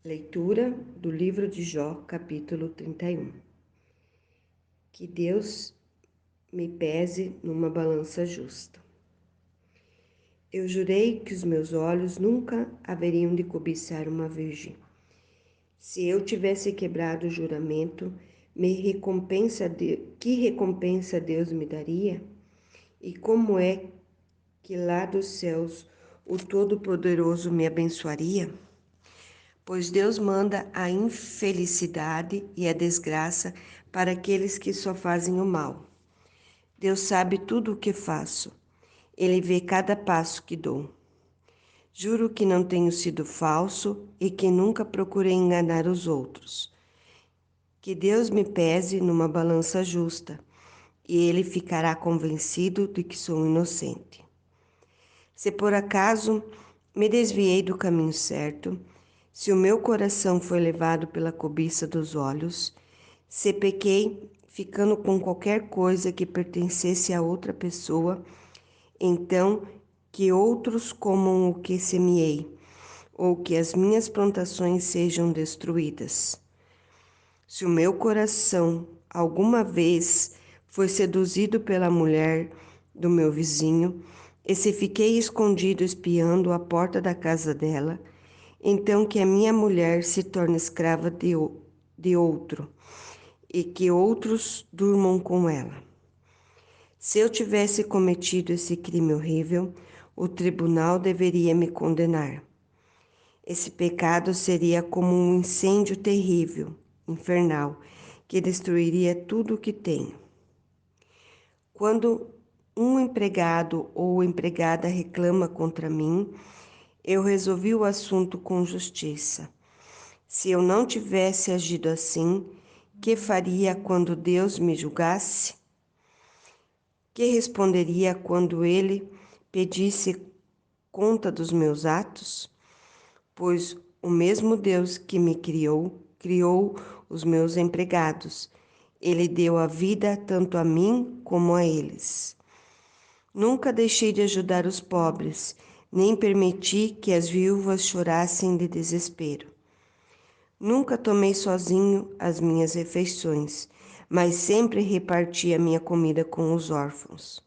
Leitura do livro de Jó, capítulo 31. Que Deus me pese numa balança justa. Eu jurei que os meus olhos nunca haveriam de cobiçar uma virgem. Se eu tivesse quebrado o juramento, que recompensa Deus me daria? E como é que lá dos céus o Todo-Poderoso me abençoaria? Pois Deus manda a infelicidade e a desgraça para aqueles que só fazem o mal. Deus sabe tudo o que faço. Ele vê cada passo que dou. Juro que não tenho sido falso e que nunca procurei enganar os outros. Que Deus me pese numa balança justa, e ele ficará convencido de que sou inocente. Se por acaso me desviei do caminho certo, se o meu coração foi levado pela cobiça dos olhos, se pequei ficando com qualquer coisa que pertencesse a outra pessoa, então que outros comam o que semeei, ou que as minhas plantações sejam destruídas. Se o meu coração alguma vez foi seduzido pela mulher do meu vizinho, e se fiquei escondido espiando a porta da casa dela, então que a minha mulher se torne escrava de outro, e que outros durmam com ela. Se eu tivesse cometido esse crime horrível, o tribunal deveria me condenar. Esse pecado seria como um incêndio terrível, infernal, que destruiria tudo o que tenho. Quando um empregado ou empregada reclama contra mim, eu resolvi o assunto com justiça. Se eu não tivesse agido assim, que faria quando Deus me julgasse? Que responderia quando ele pedisse conta dos meus atos? Pois o mesmo Deus que me criou, criou os meus empregados. Ele deu a vida tanto a mim como a eles. Nunca deixei de ajudar os pobres, nem permiti que as viúvas chorassem de desespero. Nunca tomei sozinho as minhas refeições, mas sempre reparti a minha comida com os órfãos.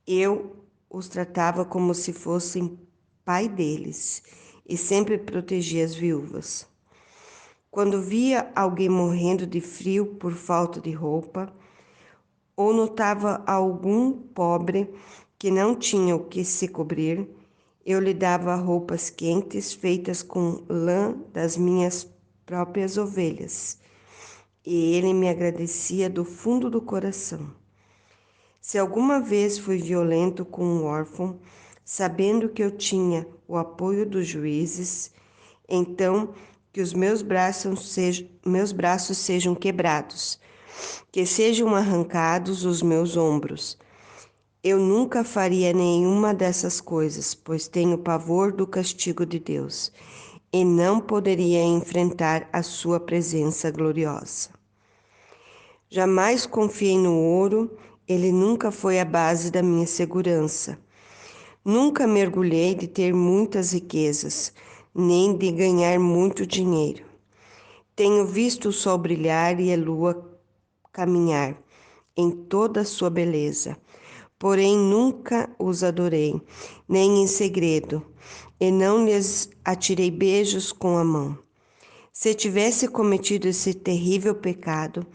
Eu os tratava como se fossem pai deles e sempre protegia as viúvas. Quando via alguém morrendo de frio por falta de roupa, ou notava algum pobre que não tinha o que se cobrir, eu lhe dava roupas quentes feitas com lã das minhas próprias ovelhas, e ele me agradecia do fundo do coração. Se alguma vez fui violento com um órfão, sabendo que eu tinha o apoio dos juízes, então que os meus braços sejam quebrados, que sejam arrancados os meus ombros. Eu nunca faria nenhuma dessas coisas, pois tenho pavor do castigo de Deus, e não poderia enfrentar a sua presença gloriosa. Jamais confiei no ouro, ele nunca foi a base da minha segurança. Nunca mergulhei de ter muitas riquezas, nem de ganhar muito dinheiro. Tenho visto o sol brilhar e a lua caminhar em toda a sua beleza, porém nunca os adorei, nem em segredo, e não lhes atirei beijos com a mão. Se tivesse cometido esse terrível pecado,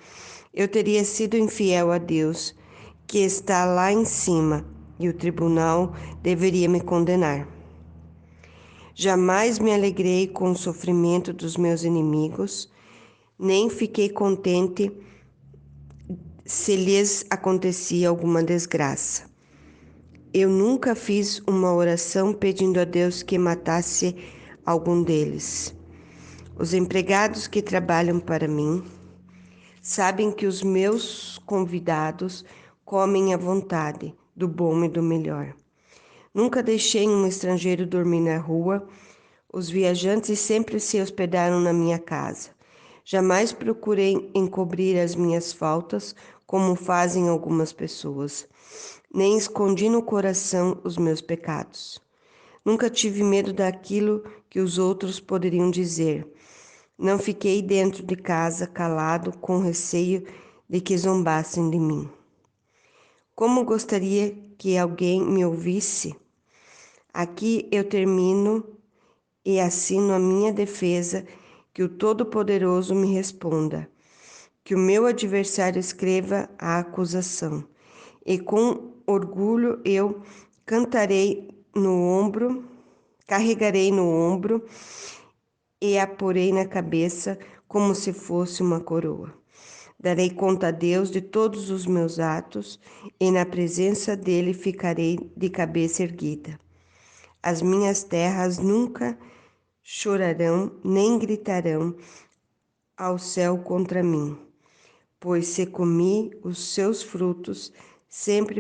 eu teria sido infiel a Deus, que está lá em cima, e o tribunal deveria me condenar. Jamais me alegrei com o sofrimento dos meus inimigos, nem fiquei contente se lhes acontecia alguma desgraça. Eu nunca fiz uma oração pedindo a Deus que matasse algum deles. Os empregados que trabalham para mim sabem que os meus convidados comem à vontade, do bom e do melhor. Nunca deixei um estrangeiro dormir na rua. Os viajantes sempre se hospedaram na minha casa. Jamais procurei encobrir as minhas faltas, como fazem algumas pessoas. Nem escondi no coração os meus pecados. Nunca tive medo daquilo que os outros poderiam dizer. Não fiquei dentro de casa calado com receio de que zombassem de mim. Como gostaria que alguém me ouvisse? Aqui eu termino e assino a minha defesa, que o Todo-Poderoso me responda, que o meu adversário escreva a acusação, e com orgulho eu carregarei no ombro e a porei na cabeça como se fosse uma coroa. Darei conta a Deus de todos os meus atos, e na presença dele ficarei de cabeça erguida. As minhas terras nunca chorarão nem gritarão ao céu contra mim, pois se comi os seus frutos, sempre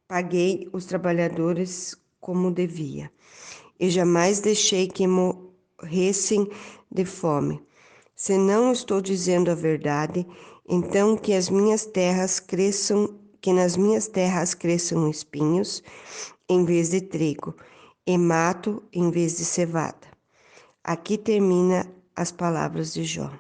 paguei os trabalhadores como devia, e jamais deixei que morressem de fome. Se não estou dizendo a verdade, então que nas minhas terras cresçam espinhos em vez de trigo, e mato em vez de cevada. Aqui termina as palavras de Jó.